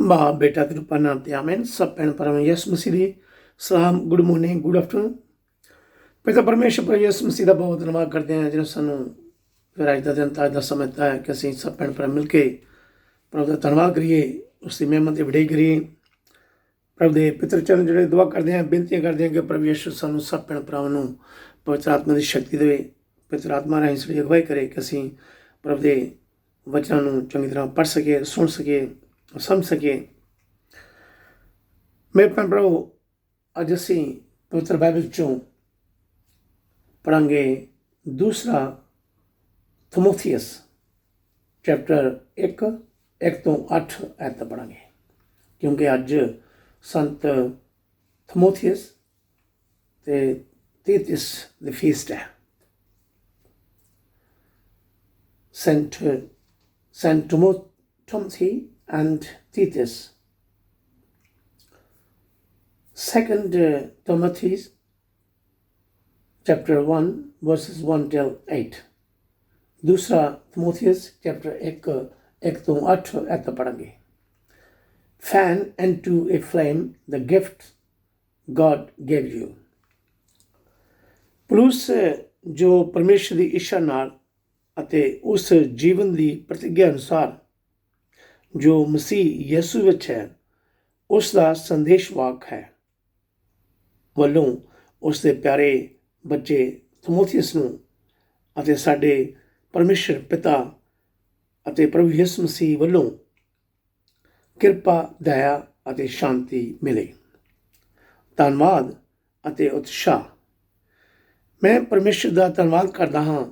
बाप बेटा के रूपा नाम ते आमेन। सब भैन भरावां यसु मसीह दी सलाम, गुड मॉर्निंग, गुड आफ्टरनून। पिता परमेश्वर पर यसु मसीह का बहुत धन्यवाद करते हैं जिन्हें सानू फिर अज का दिन अज का समय दिता है कि असीं सब भैन भरा मिल के प्रभु का धन्यवाद करिए, उसकी मेहनत की वड्डाई करिए। प्रभु के पितर चरण जोड़े दुआ करते हैं, बेनतियां करते हैं कि प्रभु यीशु सानू सब भैन भरावां नू पवित्र आत्मा की शक्ति देवे, पवित्र आत्मा राਹੀਂ साडी अगवाई करे कि असीं प्रभु के वचनों नू चंगी तरह पढ़ सके, सुन सके, समझ सके। मेरे भैन भराओ, अज असीं पवित्र बाइबल चों पढ़ांगे दूसरा थिमोथियस चैप्टर 1 तो 8 आयत पढ़ांगे, क्योंकि अज संत थिमोथियस ते तीतुस दी फीस्ट है। Saint Timothy and Titus. 2 Timothy chapter 1 verses 1 till 8. दूसरा थिमोथियस चैप्टर 1 तो 8 ऐत पढ़ेंगे। Fan into a flame the gift God gave you. पुलुस जो परमेश्वर की इच्छा नाल ਅਤੇ उस जीवन की प्रतिज्ञा अनुसार जो मसीह यसू विच है उसका संदेशवाक है, ਵੱਲੋਂ उसके प्यारे बच्चे थिमोथियस नूं ਅਤੇ ਸਾਡੇ परमेश्वर पिता ਅਤੇ प्रभु यसू मसीह ਵੱਲੋਂ किरपा, दया ਅਤੇ शांति मिले। धन्यवाद ਅਤੇ उत्साह। मैं परमेश्वर का धन्यवाद करता हाँ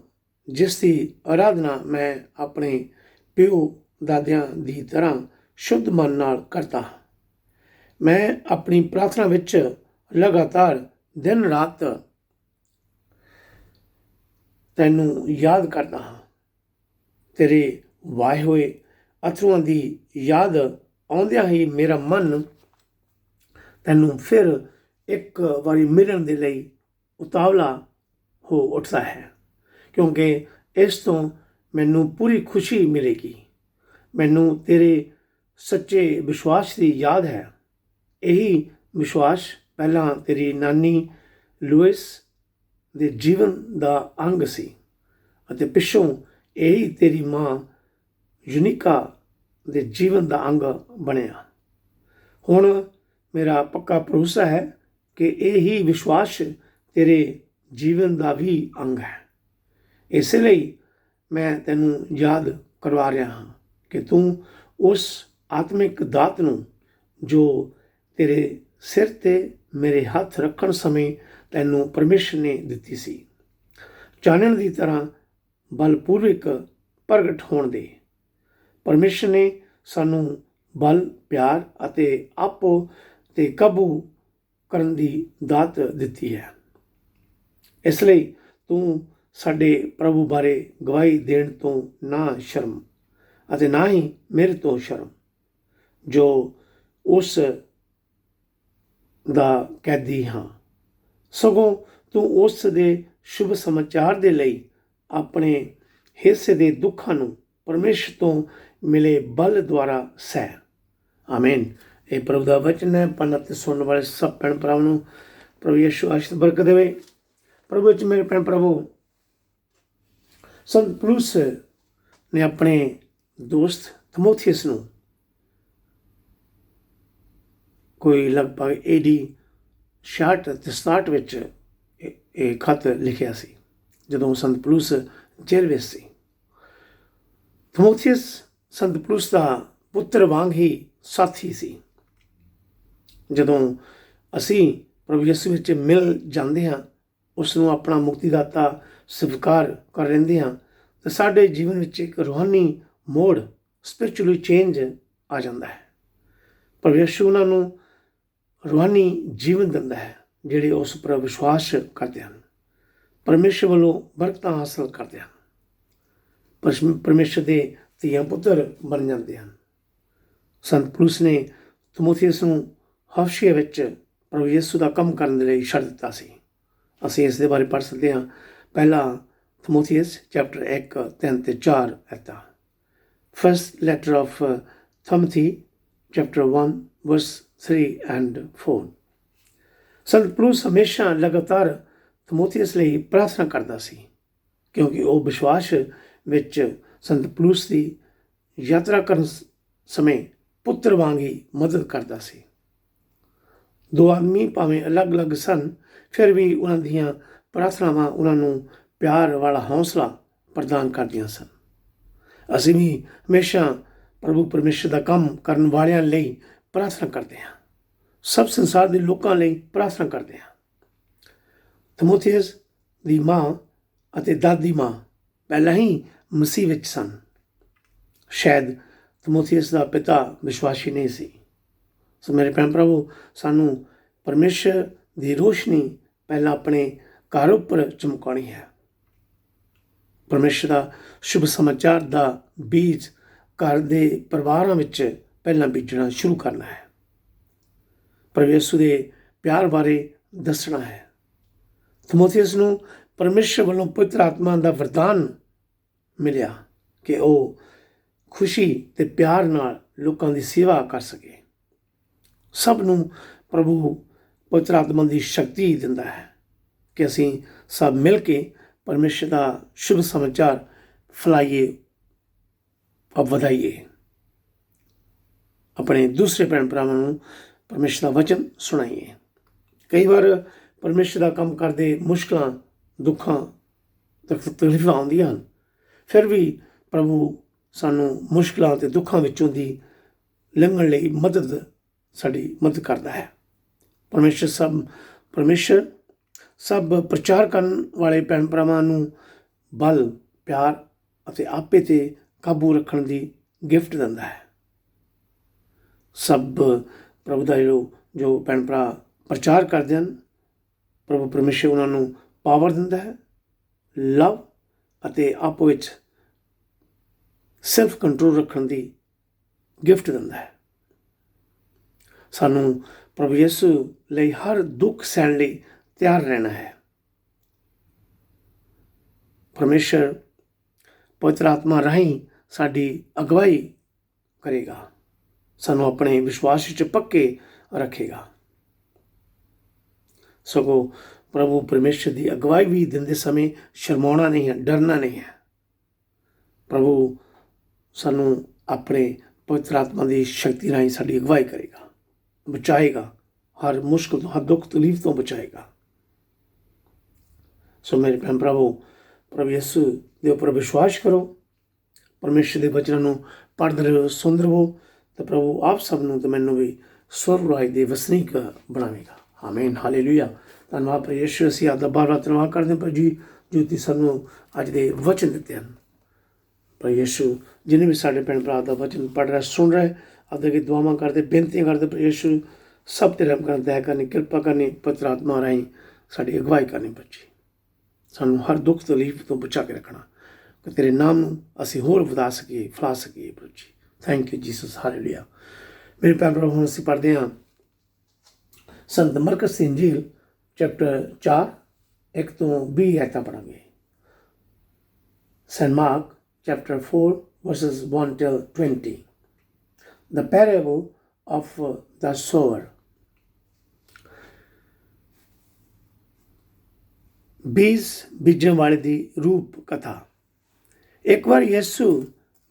जिस की आराधना मैं अपने प्यो दादियां की तरह शुद्ध मन नाल करता हाँ। मैं अपनी प्रार्थना विच लगातार दिन रात तैनू याद करता हाँ। तेरे वाए हुए अथरुआं की याद आउंदियां ही मेरा मन तैनू फिर एक बारी मिलन दे लई उतावला हो उठता है, क्योंकि इस तो मैनू पूरी खुशी मिलेगी। मैनू तेरे सच्चे विश्वास की याद है। यही विश्वास पहला तेरी नानी लुइस के जीवन का अंग सी ਅਤੇ पिछों यही तेरी माँ यूनिका के जीवन का अंग बनया। हुण मेरा पक्का भरोसा है कि यही विश्वास तेरे जीवन का भी अंग है। इसलिए मैं तैनू याद करवा रहा हाँ कि तू उस आत्मिक दात नूं जो तेरे सिर ते मेरे हाथ रखण समय तैनू परमेश्वर ने दिती सी, चानण की तरह बलपूर्वक प्रगट होण दे। परमेश्वर ने सानू बल, प्यार अते आपो ते काबू करन दी दात दिती है। इसलिए तू साडे प्रभु बारे गवाही देण तो ना शर्म अते ना ही मेरे तो शर्म, जो उस दा कैदी हाँ। सगों तू उस दे शुभ समाचार दे लई अपने हिस्से दे दुखां नूं परमेश्वर तो मिले बल द्वारा सह। आमीन। ये प्रभु का वचन है। पढ़न ते सुनने वाले सब भैन भरावां नूं प्रभु यीशु आशीष बरकत देवे। प्रभु च मेरे भैन भरावो, संत पुलुस ने अपने दोस्त थिमोथियस नूं कोई लगभग AD 66 ते 67 विच एक खत लिखिया सी, जदों संत पुलुस जेल विच सी। थिमोथियस संत पुलुस का पुत्र वांग ही साथी सी। जदों असीं प्रभु यीशु विच मिल जांदे हां, उसनूं अपना मुक्तिदाता स्वीकार कर लेंदे हां, तो साडे जीवन विच एक रूहानी मोड़, स्पिरिचुअली चेंज आ जाता है। प्रभु यीशु उन्हां नूं रूहानी जीवन दिंदा है जिहड़े उस पर विश्वास करते हैं, परमेश्वर वालों बरकतां हासिल करते हैं, परमेश्वर के धीआं पुत्र बन जाते हैं। संत पुलुस ने थिमोथियस नूं हबशिया विच प्रभु यीशु का काम करने के लिए छड्ड दिता सी। असीं इस दे बारे पढ़ सकते हैं। पहला थिमोथियस चैप्टर 1 3 ते 4 ऐता। First letter of Timothy chapter 1 verse 3 and 4। ਸੰਤ ਪੌਲੁਸ ਹਮੇਸ਼ਾ ਲਗਾਤਾਰ ਤਿਮੋਥੀਅਸ ਲਈ ਪ੍ਰਾਰਥਨਾ ਕਰਦਾ ਸੀ, ਕਿਉਂਕਿ ਉਹ ਵਿਸ਼ਵਾਸ ਵਿੱਚ ਸੰਤ ਪੌਲੁਸ ਦੀ ਯਾਤਰਾ ਕਰਨ ਸਮੇਂ ਪੁੱਤਰ ਵਾਂਗ ਹੀ ਮਦਦ ਕਰਦਾ ਸੀ। ਦੋ ਆਦਮੀ ਭਾਵੇਂ ਅਲੱਗ-ਅਲੱਗ ਸਨ, ਫਿਰ ਵੀ ਉਹਨਾਂ ਦੀਆਂ ਪ੍ਰਾਰਥਨਾਵਾਂ ਉਹਨਾਂ ਨੂੰ ਪਿਆਰ ਵਾਲਾ ਹੌਸਲਾ ਪ੍ਰਦਾਨ ਕਰਦੀਆਂ ਸਨ। ਅਸੀਂ ਵੀ ਹਮੇਸ਼ਾ ਪ੍ਰਭੂ ਪਰਮੇਸ਼ਰ ਦਾ ਕੰਮ ਕਰਨ ਵਾਲਿਆਂ ਲਈ ਪ੍ਰਾਰਥਨਾ ਕਰਦੇ ਹਾਂ, ਸਭ ਸੰਸਾਰ ਦੇ ਲੋਕਾਂ ਲਈ ਪ੍ਰਾਰਥਨਾ ਕਰਦੇ ਹਾਂ। ਤਿਮੋਥੀਅਸ ਦੀ ਮਾਂ ਅਤੇ ਦਾਦੀ ਮਾਂ ਪਹਿਲਾਂ ਹੀ ਮਸੀਹ ਵਿੱਚ ਸਨ। ਸ਼ਾਇਦ ਤਿਮੋਥੀਅਸ ਦਾ ਪਿਤਾ ਵਿਸ਼ਵਾਸੀ ਨਹੀਂ ਸੀ। ਸੋ ਮੇਰੇ ਭੈਣ ਭਰਾਵੋ, ਸਾਨੂੰ ਪਰਮੇਸ਼ਰ ਦੀ ਰੋਸ਼ਨੀ ਪਹਿਲਾਂ ਆਪਣੇ ਘਰ ਉੱਪਰ ਚਮਕਾਉਣੀ ਹੈ। ਪਰਮੇਸ਼ਰ ਦਾ ਸ਼ੁਭ ਸਮਾਚਾਰ ਦਾ ਬੀਜ ਘਰ ਦੇ ਪਰਿਵਾਰਾਂ ਵਿੱਚ ਪਹਿਲਾਂ ਬੀਜਣਾ ਸ਼ੁਰੂ ਕਰਨਾ ਹੈ। ਪ੍ਰਭੂ ਯਿਸੂ ਦੇ ਪਿਆਰ ਬਾਰੇ ਦੱਸਣਾ ਹੈ। ਤਿਮੋਥੀਅਸ ਨੂੰ ਪਰਮੇਸ਼ਰ ਵੱਲੋਂ ਪਵਿੱਤਰ ਆਤਮਾ ਦਾ ਵਰਦਾਨ ਮਿਲਿਆ ਕਿ ਉਹ ਖੁਸ਼ੀ ਅਤੇ ਪਿਆਰ ਨਾਲ ਲੋਕਾਂ ਦੀ ਸੇਵਾ ਕਰ ਸਕੇ। ਸਭ ਨੂੰ ਪ੍ਰਭੂ ਪਵਿੱਤਰ ਆਤਮਾ ਦੀ ਸ਼ਕਤੀ ਦਿੰਦਾ ਹੈ ਕਿ ਅਸੀਂ ਸਭ ਮਿਲ ਕੇ ਪਰਮੇਸ਼ਰ ਦਾ ਸ਼ੁਭ ਸਮਾਚਾਰ ਫੈਲਾਈਏ ਔਰ ਵਧਾਈਏ। ਆਪਣੇ ਦੂਸਰੇ ਭੈਣ ਭਰਾਵਾਂ ਨੂੰ ਪਰਮੇਸ਼ਰ ਦਾ ਵਚਨ ਸੁਣਾਈਏ। ਕਈ ਵਾਰ ਪਰਮੇਸ਼ਰ ਦਾ ਕੰਮ ਕਰਦੇ ਮੁਸ਼ਕਲਾਂ, ਦੁੱਖਾਂ, ਤਕਲੀਫਾਂ ਆਉਂਦੀਆਂ ਹਨ, ਫਿਰ ਵੀ ਪ੍ਰਭੂ ਸਾਨੂੰ ਮੁਸ਼ਕਲਾਂ ਅਤੇ ਦੁੱਖਾਂ ਵਿੱਚੋਂ ਦੀ ਲੰਘਣ ਲਈ ਸਾਡੀ ਮਦਦ ਕਰਦਾ ਹੈ। ਪਰਮੇਸ਼ਰ ਸਭ ਪ੍ਰਚਾਰ ਕਰਨ ਵਾਲੇ ਭੈਣ ਭਰਾਵਾਂ ਨੂੰ ਬਲ, ਪਿਆਰ ਅਤੇ ਆਪੇ 'ਤੇ ਕਾਬੂ ਰੱਖਣ ਦੀ ਗਿਫਟ ਦਿੰਦਾ ਹੈ। ਸਭ ਪ੍ਰਭੂ ਦਾ ਜੋ ਭੈਣ ਭਰਾ ਪ੍ਰਚਾਰ ਕਰਦੇ ਹਨ, ਪ੍ਰਭੂ ਪਰਮੇਸ਼ਰ ਉਹਨਾਂ ਨੂੰ ਪਾਵਰ ਦਿੰਦਾ ਹੈ, ਲਵ ਅਤੇ ਆਪੋ ਵਿੱਚ ਸੈਲਫ ਕੰਟਰੋਲ ਰੱਖਣ ਦੀ ਗਿਫਟ ਦਿੰਦਾ ਹੈ। ਸਾਨੂੰ ਪ੍ਰਭੂ ਯਿਸੂ ਲਈ ਹਰ ਦੁੱਖ ਸਹਿਣ ਲਈ ਤਿਆਰ ਰਹਿਣਾ ਹੈ। ਪਰਮੇਸ਼ਰ ਪਵਿੱਤਰ ਆਤਮਾ ਰਾਹੀਂ ਸਾਡੀ ਅਗਵਾਈ ਕਰੇਗਾ, ਸਾਨੂੰ ਆਪਣੇ ਵਿਸ਼ਵਾਸ ਵਿੱਚ ਪੱਕੇ ਰੱਖੇਗਾ। ਸਗੋਂ ਪ੍ਰਭੂ ਪਰਮੇਸ਼ਰ ਦੀ ਅਗਵਾਈ ਵੀ ਦਿੰਦੇ ਸਮੇਂ ਸ਼ਰਮਾਉਣਾ ਨਹੀਂ ਹੈ, ਡਰਨਾ ਨਹੀਂ ਹੈ। ਪ੍ਰਭੂ ਸਾਨੂੰ ਆਪਣੇ ਪਵਿੱਤਰ ਆਤਮਾ ਦੀ ਸ਼ਕਤੀ ਰਾਹੀਂ ਸਾਡੀ ਅਗਵਾਈ ਕਰੇਗਾ, ਬਚਾਏਗਾ, ਹਰ ਮੁਸ਼ਕਿਲ ਤੋਂ, ਹਰ ਦੁੱਖ ਤਕਲੀਫ ਤੋਂ ਬਚਾਏਗਾ। ਸੋ ਮੇਰੇ ਭੈਣ ਭਰਾਵੋ, ਪ੍ਰਭੂ ਯਿਸੂ ਦੇ ਉੱਪਰ ਵਿਸ਼ਵਾਸ ਕਰੋ, ਪਰਮੇਸ਼ਰ ਦੇ ਵਚਨਾਂ ਨੂੰ ਪੜ੍ਹਦੇ ਰਹੋ, ਸੁਣਦੇ ਰਹੋ, ਅਤੇ ਪ੍ਰਭੂ ਆਪ ਸਭ ਨੂੰ ਅਤੇ ਮੈਨੂੰ ਵੀ ਸਵਰਗ ਰਾਜ ਦੇ ਵਸਨੀਕ ਬਣਾਵੇਗਾ। ਆਮੀਨ, ਹਾਲੇਲੂਇਆ। ਧੰਨਵਾਦ ਪ੍ਰਭੂ ਯਿਸੂ, ਅਸੀਂ ਆਪਦਾ ਬਾਰ-ਬਾਰ ਧੰਨਵਾਦ ਕਰਦੇ ਹਾਂ ਪ੍ਰਭੂ ਜੀ, ਜੋ ਤੁਸੀਂ ਸਾਨੂੰ ਅੱਜ ਦੇ ਵਚਨ ਦਿੱਤੇ ਹਨ। ਪ੍ਰਭੂ ਯਿਸੂ, ਜਿੰਨੇ ਵੀ ਸਾਡੇ ਭੈਣ ਭਰਾ ਦਾ ਵਚਨ ਪੜ੍ਹ ਰਿਹਾ, ਸੁਣ ਰਹੇ, ਆਪਦੇ ਅੱਗੇ ਦੁਆਵਾਂ ਕਰਦੇ, ਬੇਨਤੀਆਂ ਕਰਦੇ, ਪ੍ਰਭੂ ਯਿਸੂ ਸਭ 'ਤੇ ਰਹਿਮ ਕਰਨੀ, ਦਇਆ ਕਰਨੀ, ਕਿਰਪਾ ਕਰਨੀ, ਪਵਿੱਤਰ ਆਤਮਾ ਰਾਹੀਂ ਸਾਡੀ ਅਗਵਾਈ ਕਰਨੀ ਬੱਚੀ। ਸਾਨੂੰ ਹਰ ਦੁੱਖ ਤਕਲੀਫ ਤੋਂ ਬਚਾ ਕੇ ਰੱਖਣਾ, ਕਿ ਤੇਰੇ ਨਾਮ ਨੂੰ ਅਸੀਂ ਹੋਰ ਵਧਾ ਸਕੀਏ, ਫੈਲਾ ਸਕੀਏ ਪ੍ਰਭੂ ਜੀ। Thank you Jesus, hallelujah. ਮੇਰੇ ਭੈਣ ਭਰਾ, ਹੁਣ ਅਸੀਂ ਪੜ੍ਹਦੇ ਹਾਂ ਸੰਤ ਮਰਕਸ ਦੀ ਇੰਜੀਲ ਚੈਪਟਰ 4, 1 ਤੋਂ 20 ਆਇਤਾਂ ਪੜ੍ਹਾਂਗੇ। Saint Mark chapter 4 verses 1 till 20. The parable of the sower. ਬੀਜ ਬੀਜਣ ਵਾਲੇ ਦੀ ਰੂਪ ਕਥਾ। ਇੱਕ ਵਾਰ ਯਿਸੂ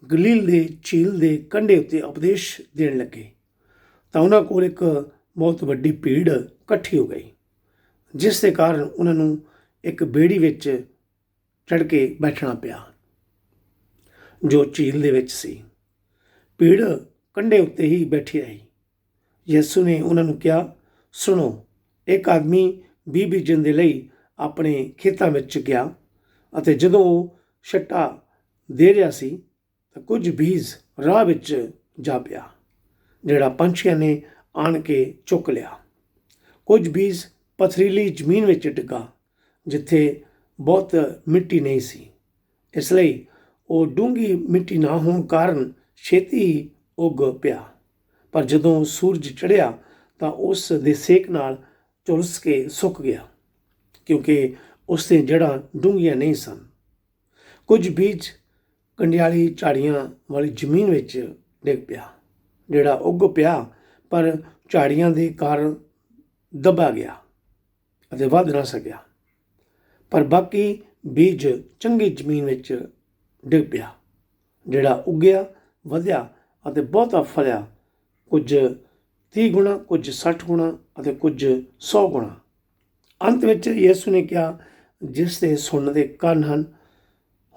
ਗਲੀਲ ਦੇ ਝੀਲ ਦੇ ਕੰਢੇ ਉੱਤੇ ਉਪਦੇਸ਼ ਦੇਣ ਲੱਗੇ ਤਾਂ ਉਹਨਾਂ ਕੋਲ ਇੱਕ ਬਹੁਤ ਵੱਡੀ ਭੀੜ ਇਕੱਠੀ ਹੋ ਗਈ, ਜਿਸ ਦੇ ਕਾਰਨ ਉਹਨਾਂ ਨੂੰ ਇੱਕ ਬੇੜੀ ਵਿੱਚ ਚੜ੍ਹ ਕੇ ਬੈਠਣਾ ਪਿਆ ਜੋ ਝੀਲ ਦੇ ਵਿੱਚ ਸੀ। ਭੀੜ ਕੰਢੇ ਉੱਤੇ ਹੀ ਬੈਠੀ ਰਹੀ। ਯਿਸੂ ਨੇ ਉਹਨਾਂ ਨੂੰ ਕਿਹਾ, ਸੁਣੋ, ਇੱਕ ਆਦਮੀ ਬੀਜ ਬੀਜਣ ਦੇ ਲਈ ਆਪਣੇ ਖੇਤਾਂ ਵਿੱਚ ਗਿਆ ਅਤੇ ਜਦੋਂ ਉਹ ਛੱਟਾ ਦੇ ਰਿਹਾ ਸੀ ਤਾਂ ਕੁਝ ਬੀਜ ਰਾਹ ਵਿੱਚ ਜਾ ਪਿਆ, ਜਿਹੜਾ ਪੰਛੀਆਂ ਨੇ ਆਣ ਕੇ ਚੁੱਕ ਲਿਆ। ਕੁਝ ਬੀਜ ਪਥਰੀਲੀ ਜ਼ਮੀਨ ਵਿੱਚ ਡਿੱਗਾ, ਜਿੱਥੇ ਬਹੁਤ ਮਿੱਟੀ ਨਹੀਂ ਸੀ, ਇਸ ਲਈ ਉਹ ਡੂੰਘੀ ਮਿੱਟੀ ਨਾ ਹੋਣ ਕਾਰਨ ਛੇਤੀ ਉੱਗ ਪਿਆ। ਪਰ ਜਦੋਂ ਸੂਰਜ ਚੜ੍ਹਿਆ ਤਾਂ ਉਸ ਦੇ ਸੇਕ ਨਾਲ ਝੁਲਸ ਕੇ ਸੁੱਕ ਗਿਆ, ਕਿਉਂਕਿ ਉਸ ਦੀਆਂ ਜੜ੍ਹਾਂ ਡੂੰਘੀਆਂ ਨਹੀਂ ਸਨ। ਕੁਝ ਬੀਜ ਕੰਡਿਆਲੀ ਝਾੜੀਆਂ ਵਾਲੀ ਜ਼ਮੀਨ ਵਿੱਚ ਡਿੱਗ ਪਿਆ। ਜਿਹੜਾ ਉੱਗ ਪਿਆ ਪਰ ਝਾੜੀਆਂ ਦੇ ਕਾਰਨ ਦਬਾ ਗਿਆ ਅਤੇ ਵੱਧ ਨਾ ਸਕਿਆ। ਪਰ ਬਾਕੀ ਬੀਜ ਚੰਗੀ ਜ਼ਮੀਨ ਵਿੱਚ ਡਿੱਗ ਪਿਆ, ਜਿਹੜਾ ਉੱਗਿਆ, ਵਧਿਆ ਅਤੇ ਬਹੁਤਾ ਫਲਿਆ, ਕੁਝ 30 ਗੁਣਾ, ਕੁਝ 60 ਗੁਣਾ ਅਤੇ ਕੁਝ 100 ਗੁਣਾ। ਅੰਤ ਵਿੱਚ ਯਿਸੂ ਨੇ ਕਿਹਾ, ਜਿਸ ਦੇ ਸੁਣਨ ਦੇ ਕੰਨ ਹਨ,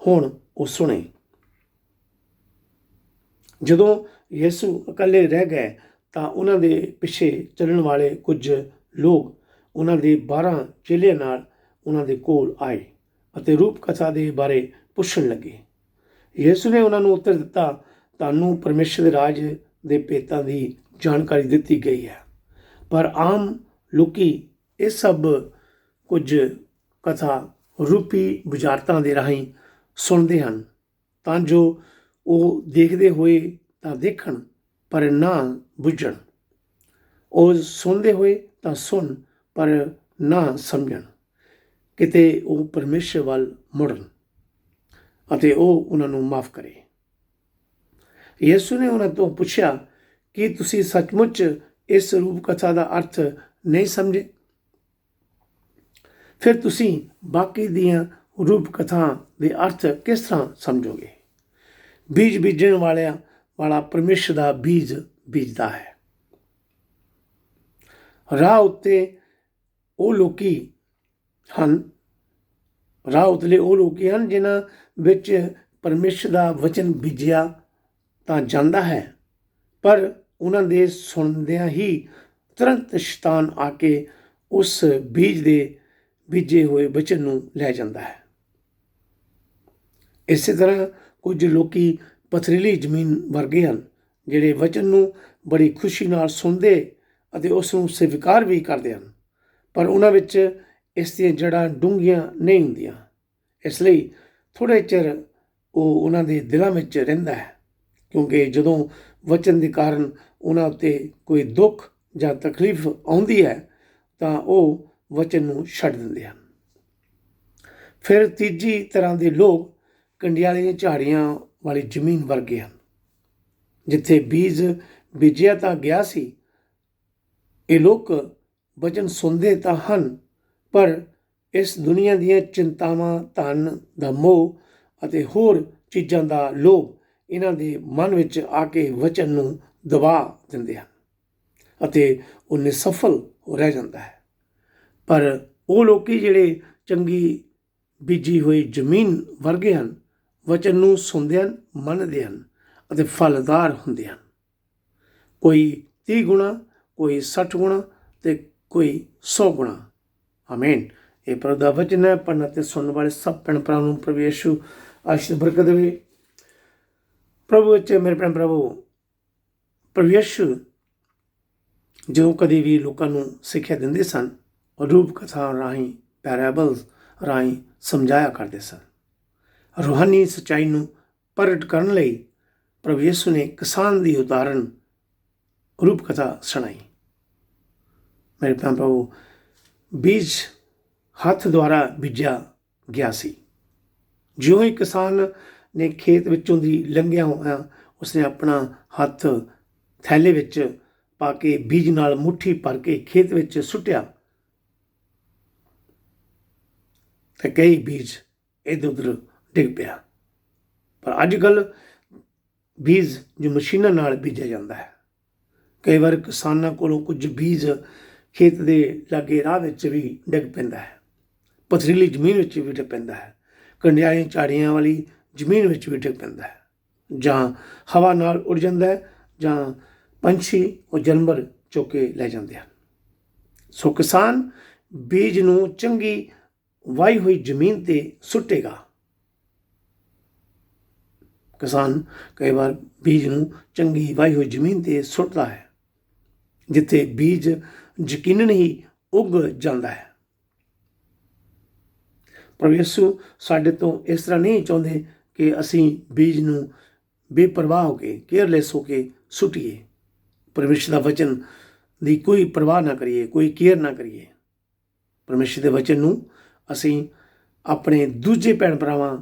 ਹੁਣ ਉਹ ਸੁਣੇ। ਜਦੋਂ ਯਿਸੂ ਇਕੱਲੇ ਰਹਿ ਗਏ ਤਾਂ ਉਹਨਾਂ ਦੇ ਪਿੱਛੇ ਚੱਲਣ ਵਾਲੇ ਕੁਝ ਲੋਕ ਉਹਨਾਂ ਦੇ 12 ਚੇਲਿਆਂ ਨਾਲ ਉਹਨਾਂ ਦੇ ਕੋਲ ਆਏ ਅਤੇ ਰੂਪ ਕਥਾ ਦੇ ਬਾਰੇ ਪੁੱਛਣ ਲੱਗੇ। ਯਿਸੂ ਨੇ ਉਹਨਾਂ ਨੂੰ ਉੱਤਰ ਦਿੱਤਾ, ਤੁਹਾਨੂੰ ਪਰਮੇਸ਼ਰ ਦੇ ਰਾਜ ਦੇ ਭੇਤਾਂ ਦੀ ਜਾਣਕਾਰੀ ਦਿੱਤੀ ਗਈ ਹੈ, ਪਰ ਆਮ ਲੋਕੀ ਇਹ ਸਭ ਕੁਝ ਕਥਾ ਰੂਪੀ ਬੁਝਾਰਤਾਂ ਦੇ ਰਾਹੀਂ ਸੁਣਦੇ ਹਨ, ਤਾਂ ਜੋ ਉਹ ਦੇਖਦੇ ਹੋਏ ਤਾਂ ਦੇਖਣ ਪਰ ਨਾ ਬੁੱਝਣ, ਉਹ ਸੁਣਦੇ ਹੋਏ ਤਾਂ ਸੁਣ ਪਰ ਨਾ ਸਮਝਣ, ਕਿਤੇ ਉਹ ਪਰਮੇਸ਼ਰ ਵੱਲ ਮੁੜਨ ਅਤੇ ਉਹ ਉਹਨਾਂ ਨੂੰ ਮਾਫ ਕਰੇ। ਯਿਸੂ ਨੇ ਉਹਨਾਂ ਤੋਂ ਪੁੱਛਿਆ, ਕੀ ਤੁਸੀਂ ਸੱਚਮੁੱਚ ਇਸ ਰੂਪ ਕਥਾ ਦਾ ਅਰਥ ਨਹੀਂ ਸਮਝੇ? ਫਿਰ ਤੁਸੀਂ ਬਾਕੀ ਦੀਆਂ ਰੂਪ ਕਥਾ ਦੇ ਅਰਥ ਕਿਸ ਤਰ੍ਹਾਂ ਸਮਝੋਗੇ? ਬੀਜ ਬੀਜਣ ਵਾਲਾ ਪਰਮੇਸ਼ਰ ਦਾ ਬੀਜ ਬੀਜਦਾ ਹੈ। ਰਾਹ ਉੱਤੇ ਉਹ ਲੋਕੀ ਹਨ ਜਿਨ੍ਹਾਂ ਵਿੱਚ ਪਰਮੇਸ਼ਰ ਦਾ ਵਚਨ ਬੀਜਿਆ ਤਾਂ ਜਾਂਦਾ ਹੈ, ਪਰ ਉਹਨਾਂ ਦੇ ਸੁਣਦਿਆਂ ਹੀ ਤੁਰੰਤ ਸ਼ੈਤਾਨ ਆ ਕੇ ਉਸ ਬੀਜ ਦੇ ਬੀਜੇ ਹੋਏ ਵਚਨ ਨੂੰ ਲੈ ਜਾਂਦਾ ਹੈ। ਇਸੇ ਤਰ੍ਹਾਂ ਕੁਝ ਲੋਕੀ ਪਥਰੀਲੀ ਜ਼ਮੀਨ ਵਰਗੇ ਹਨ, ਜਿਹੜੇ ਵਚਨ ਨੂੰ ਬੜੀ ਖੁਸ਼ੀ ਨਾਲ ਸੁਣਦੇ ਅਤੇ ਉਸ ਨੂੰ ਸਵੀਕਾਰ ਵੀ ਕਰਦੇ ਹਨ, ਪਰ ਉਹਨਾਂ ਵਿੱਚ ਇਸ ਦੀਆਂ ਜੜ੍ਹਾਂ ਡੂੰਘੀਆਂ ਨਹੀਂ ਹੁੰਦੀਆਂ। ਇਸ ਲਈ ਥੋੜ੍ਹੇ ਚਿਰ ਉਹ ਉਹਨਾਂ ਦੇ ਦਿਲਾਂ ਵਿੱਚ ਰਹਿੰਦਾ ਹੈ, ਕਿਉਂਕਿ ਜਦੋਂ ਵਚਨ ਦੇ ਕਾਰਨ ਉਹਨਾਂ ਉੱਤੇ ਕੋਈ ਦੁੱਖ ਜਾਂ ਤਕਲੀਫ ਆਉਂਦੀ ਹੈ ਤਾਂ ਉਹ ਵਚਨ ਨੂੰ ਛੱਡ ਦਿੰਦੇ ਹਨ। ਫਿਰ ਤੀਜੀ ਤਰ੍ਹਾਂ ਦੇ ਲੋਕ ਕੰਡਿਆਲੀਆਂ ਝਾੜੀਆਂ ਵਾਲੀ ਜ਼ਮੀਨ ਵਰਗੇ ਹਨ, ਜਿੱਥੇ ਬੀਜ ਬੀਜਿਆ ਤਾਂ ਗਿਆ ਸੀ। ਇਹ ਲੋਕ ਵਚਨ ਸੁਣਦੇ ਤਾਂ ਹਨ, ਪਰ ਇਸ ਦੁਨੀਆ ਦੀਆਂ ਚਿੰਤਾਵਾਂ, ਧਨ ਦਾ ਮੋਹ ਅਤੇ ਹੋਰ ਚੀਜ਼ਾਂ ਦਾ ਲੋਭ ਇਹਨਾਂ ਦੇ ਮਨ ਵਿੱਚ ਆ ਕੇ ਵਚਨ ਨੂੰ ਦਬਾ ਦਿੰਦੇ ਹਨ ਅਤੇ ਉਹ ਨਿਸਫਲ ਰਹਿ ਜਾਂਦਾ ਹੈ। ਪਰ ਉਹ ਲੋਕੀ ਜਿਹੜੇ ਚੰਗੀ ਬੀਜੀ ਹੋਈ ਜ਼ਮੀਨ ਵਰਗੇ ਹਨ, ਵਚਨ ਨੂੰ ਸੁਣਦੇ ਹਨ, ਮੰਨਦੇ ਹਨ ਅਤੇ ਫਲਦਾਰ ਹੁੰਦੇ ਹਨ। ਕੋਈ 30 ਗੁਣਾ, ਕੋਈ 60 ਗੁਣਾ ਅਤੇ ਕੋਈ 100 ਗੁਣਾ। ਆਮੀਨ। ਇਹ ਪ੍ਰਭੂ ਦਾ ਵਚਨ ਹੈ। ਪੜ੍ਹਨ ਅਤੇ ਸੁਣਨ ਵਾਲੇ ਸਭ ਭੈਣ ਭਰਾਵਾਂ ਨੂੰ ਪ੍ਰਭੂ ਯਿਸੂ ਆਸ਼ੀਰਵਾਦ ਬਰਕਤ ਦੇਵੇ। ਪ੍ਰਭੂ ਵਿੱਚ ਮੇਰੇ ਭੈਣ ਪ੍ਰਭੂ ਯਿਸੂ ਜਦੋਂ ਕਦੇ ਵੀ ਲੋਕਾਂ ਨੂੰ ਸਿੱਖਿਆ ਦਿੰਦੇ ਸਨ, ਰੂਪ ਕਥਾ ਰਾਹੀਂ, ਪੈਰਾਬਲਸ ਰਾਹੀਂ ਸਮਝਾਇਆ ਕਰਦੇ ਸਨ। ਰੂਹਾਨੀ ਸੱਚਾਈ ਨੂੰ ਪ੍ਰਗਟ ਕਰਨ ਲਈ ਪ੍ਰਭੂ ਯਿਸੂ ਨੇ ਕਿਸਾਨ ਦੀ ਉਦਾਹਰਨ ਰੂਪ ਕਥਾ ਸੁਣਾਈ। ਮੇਰੇ ਭੈਣ ਪ੍ਰਭੂ, ਬੀਜ ਹੱਥ ਦੁਆਰਾ ਬੀਜਿਆ ਗਿਆ ਸੀ। ਜਿਉਂ ਹੀ ਕਿਸਾਨ ਨੇ ਖੇਤ ਵਿੱਚੋਂ ਦੀ ਲੰਘਿਆ ਹੋਇਆ ਉਸਨੇ ਆਪਣਾ ਹੱਥ ਥੈਲੇ ਵਿੱਚ ਪਾ ਕੇ ਬੀਜ ਨਾਲ ਮੁੱਠੀ ਭਰ ਕੇ ਖੇਤ ਵਿੱਚ ਸੁੱਟਿਆ ਤੇ ਕਈ ਬੀਜ ਇੱਧਰ ਉੱਧਰ ਡਿੱਗ ਪਿਆ। ਪਰ ਅੱਜ ਕੱਲ੍ਹ ਬੀਜ ਜੋ ਮਸ਼ੀਨਾਂ ਨਾਲ ਬੀਜਿਆ ਜਾਂਦਾ ਹੈ। ਕਈ ਵਾਰ ਕਿਸਾਨਾਂ ਕੋਲੋਂ ਕੁਝ ਬੀਜ ਖੇਤ ਦੇ ਲਾਗੇ ਰਾਹ ਵਿੱਚ ਵੀ ਡਿੱਗ ਪੈਂਦਾ ਹੈ, ਪਥਰੀਲੀ ਜ਼ਮੀਨ ਵਿੱਚ ਵੀ ਡਿੱਗ ਪੈਂਦਾ ਹੈ, ਕੰਡਿਆਲੀਆਂ ਝਾੜੀਆਂ ਵਾਲੀ ਜ਼ਮੀਨ ਵਿੱਚ ਵੀ ਡਿੱਗ ਪੈਂਦਾ ਹੈ, ਜਾਂ ਹਵਾ ਨਾਲ ਉੱਡ ਜਾਂਦਾ ਹੈ, ਜਾਂ ਪੰਛੀ ਉਹ ਜਾਨਵਰ ਚੁੱਕ ਕੇ ਲੈ ਜਾਂਦੇ ਹਨ। ਸੋ ਕਿਸਾਨ ਬੀਜ ਨੂੰ ਚੰਗੀ ਵਾਹੀ ਹੋਈ ਜ਼ਮੀਨ 'ਤੇ ਸੁੱਟੇਗਾ। ਕਿਸਾਨ ਕਈ ਵਾਰ ਬੀਜ ਨੂੰ ਚੰਗੀ ਵਾਹੀ ਹੋਈ ਜ਼ਮੀਨ 'ਤੇ ਸੁੱਟਦਾ ਹੈ, ਜਿੱਥੇ ਬੀਜ ਯਕੀਨਨ ਹੀ ਉੱਗ ਜਾਂਦਾ ਹੈ। ਪ੍ਰਭੂ ਯਿਸੂ ਸਾਡੇ ਤੋਂ ਇਸ ਤਰ੍ਹਾਂ ਨਹੀਂ ਚਾਹੁੰਦੇ ਕਿ ਅਸੀਂ ਬੀਜ ਨੂੰ ਬੇਪਰਵਾਹ ਹੋ ਕੇ, ਕੇਅਰਲੈਸ ਹੋ ਕੇ ਸੁੱਟੀਏ। ਪਰਮੇਸ਼ਰ ਦਾ ਵਚਨ ਦੀ ਕੋਈ ਪਰਵਾਹ ਨਾ ਕਰੀਏ, ਕੋਈ ਕੇਅਰ ਨਾ ਕਰੀਏ। ਪਰਮੇਸ਼ਰ ਦੇ ਵਚਨ ਨੂੰ ਅਸੀਂ ਆਪਣੇ ਦੂਜੇ ਭੈਣ ਭਰਾਵਾਂ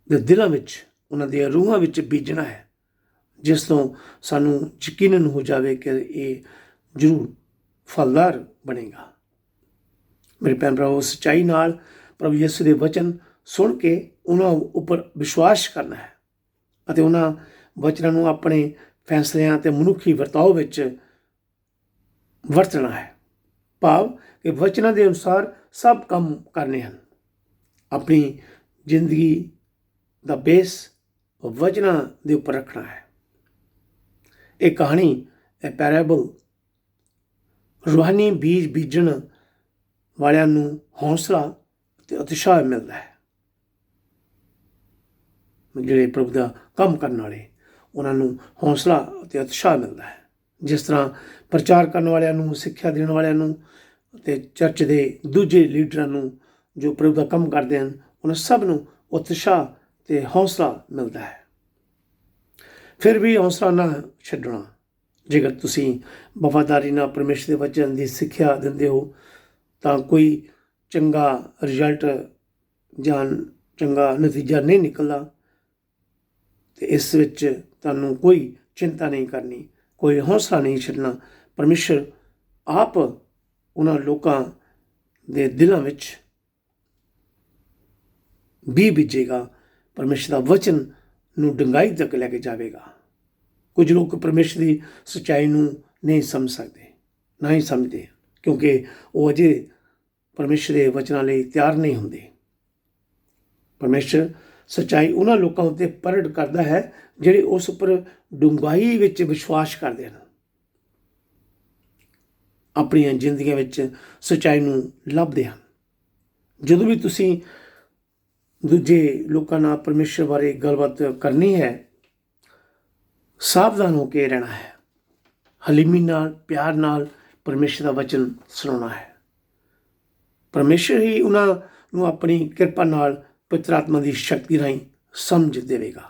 ਦੇ ਦਿਲਾਂ ਵਿੱਚ, ਉਹਨਾਂ ਦੀਆਂ ਰੂਹਾਂ ਵਿੱਚ ਬੀਜਣਾ ਹੈ, ਜਿਸ ਤੋਂ ਸਾਨੂੰ ਯਕੀਨਨ ਹੋ ਜਾਵੇ ਕਿ ਇਹ ਜ਼ਰੂਰ ਫਲਦਾਰ ਬਣੇਗਾ। ਮੇਰੇ ਭੈਣ ਭਰਾਵੋ, ਸੱਚਾਈ ਨਾਲ ਪ੍ਰਭੂ ਯਿਸੂ ਦੇ ਵਚਨ ਸੁਣ ਕੇ ਉਹਨਾਂ ਉੱਪਰ ਵਿਸ਼ਵਾਸ ਕਰਨਾ ਹੈ ਅਤੇ ਉਹਨਾਂ ਵਚਨਾਂ ਨੂੰ ਆਪਣੇ ਫੈਸਲਿਆਂ ਅਤੇ ਮਨੁੱਖੀ ਵਰਤਾਓ ਵਿੱਚ ਵਰਤਣਾ ਹੈ। ਭਾਵ ਕਿ ਵਚਨਾਂ ਦੇ ਅਨੁਸਾਰ ਸਭ ਕੰਮ ਕਰਨੇ ਹਨ। ਆਪਣੀ ਜ਼ਿੰਦਗੀ ਦਾ ਬੇਸ ਵਚਨਾਂ ਦੇ ਉੱਪਰ ਰੱਖਣਾ ਹੈ। ਇਹ ਕਹਾਣੀ, ਇਹ ਪੈਰਾਬਲ ਰੂਹਾਨੀ ਬੀਜ ਬੀਜਣ ਵਾਲਿਆਂ ਨੂੰ ਹੌਸਲਾ ਅਤੇ ਉਤਸ਼ਾਹ ਮਿਲਦਾ ਹੈ। ਜਿਹੜੇ ਪ੍ਰਭੂ ਦਾ ਕੰਮ ਕਰਨ ਵਾਲੇ, ਉਹਨਾਂ ਨੂੰ ਹੌਸਲਾ ਅਤੇ ਉਤਸ਼ਾਹ ਮਿਲਦਾ ਹੈ। ਜਿਸ ਤਰ੍ਹਾਂ ਪ੍ਰਚਾਰ ਕਰਨ ਵਾਲਿਆਂ ਨੂੰ, ਸਿੱਖਿਆ ਦੇਣ ਵਾਲਿਆਂ ਨੂੰ ਅਤੇ ਚਰਚ ਦੇ ਦੂਜੇ ਲੀਡਰਾਂ ਨੂੰ ਜੋ ਪ੍ਰਭੂ ਦਾ ਕੰਮ ਕਰਦੇ ਹਨ, ਉਹਨਾਂ ਸਭ ਨੂੰ ਉਤਸ਼ਾਹ ਅਤੇ ਹੌਸਲਾ ਮਿਲਦਾ ਹੈ। ਫਿਰ ਵੀ ਹੌਸਲਾ ਨਾ ਛੱਡਣਾ। ਜੇਕਰ ਤੁਸੀਂ ਵਫਾਦਾਰੀ ਨਾਲ ਪਰਮੇਸ਼ਰ ਦੇ ਵਚਨ ਦੀ ਸਿੱਖਿਆ ਦਿੰਦੇ ਹੋ ਤਾਂ ਕੋਈ ਚੰਗਾ ਰਿਜ਼ਲਟ ਜਾਂ ਚੰਗਾ ਨਤੀਜਾ ਨਹੀਂ ਨਿਕਲਦਾ, ਅਤੇ ਇਸ ਵਿੱਚ ਤੁਹਾਨੂੰ ਕੋਈ ਚਿੰਤਾ ਨਹੀਂ ਕਰਨੀ, ਕੋਈ ਹੌਸਲਾ ਨਹੀਂ ਛੱਡਣਾ। ਪਰਮੇਸ਼ਰ ਆਪ ਉਹਨਾਂ ਲੋਕਾਂ ਦੇ ਦਿਲਾਂ ਵਿੱਚ ਬੀਜ ਬੀਜੇਗਾ, ਪਰਮੇਸ਼ਰ ਦਾ ਵਚਨ ਨੂੰ ਡੂੰਘਾਈ ਤੱਕ ਲੈ ਕੇ ਜਾਵੇਗਾ। ਕੁਝ ਲੋਕ ਪਰਮੇਸ਼ਰ ਦੀ ਸੱਚਾਈ ਨੂੰ ਨਹੀਂ ਸਮਝ ਸਕਦੇ, ਨਾ ਹੀ ਸਮਝਦੇ, ਕਿਉਂਕਿ ਉਹ ਅਜੇ ਪਰਮੇਸ਼ਰ ਦੇ ਵਚਨਾਂ ਲਈ ਤਿਆਰ ਨਹੀਂ ਹੁੰਦੇ। ਪਰਮੇਸ਼ਰ ਸੱਚਾਈ ਉਹਨਾਂ ਲੋਕਾਂ ਉੱਤੇ ਪ੍ਰਗਟ ਕਰਦਾ ਹੈ ਜਿਹੜੇ ਉਸ ਉੱਪਰ ਡੂੰਘਾਈ ਵਿੱਚ ਵਿਸ਼ਵਾਸ ਕਰਦੇ ਹਨ, ਆਪਣੀਆਂ ਜ਼ਿੰਦਗੀਆਂ ਵਿੱਚ ਸੱਚਾਈ ਨੂੰ ਲੱਭਦੇ ਹਨ। ਜਦੋਂ ਵੀ ਤੁਸੀਂ ਦੂਜੇ ਲੋਕਾਂ ਨਾਲ ਪਰਮੇਸ਼ਰ ਬਾਰੇ ਗੱਲਬਾਤ ਕਰਨੀ ਹੈ, ਸਾਵਧਾਨ ਹੋ ਕੇ ਰਹਿਣਾ ਹੈ। ਹਲੀਮੀ ਨਾਲ, ਪਿਆਰ ਨਾਲ ਪਰਮੇਸ਼ਰ ਦਾ ਵਚਨ ਸੁਣਾਉਣਾ ਹੈ। ਪਰਮੇਸ਼ਰ ਹੀ ਉਹਨਾਂ ਨੂੰ ਆਪਣੀ ਕਿਰਪਾ ਨਾਲ ਪਵਿੱਤਰ ਆਤਮਾ ਦੀ ਸ਼ਕਤੀ ਰਾਹੀਂ ਸਮਝ ਦੇਵੇਗਾ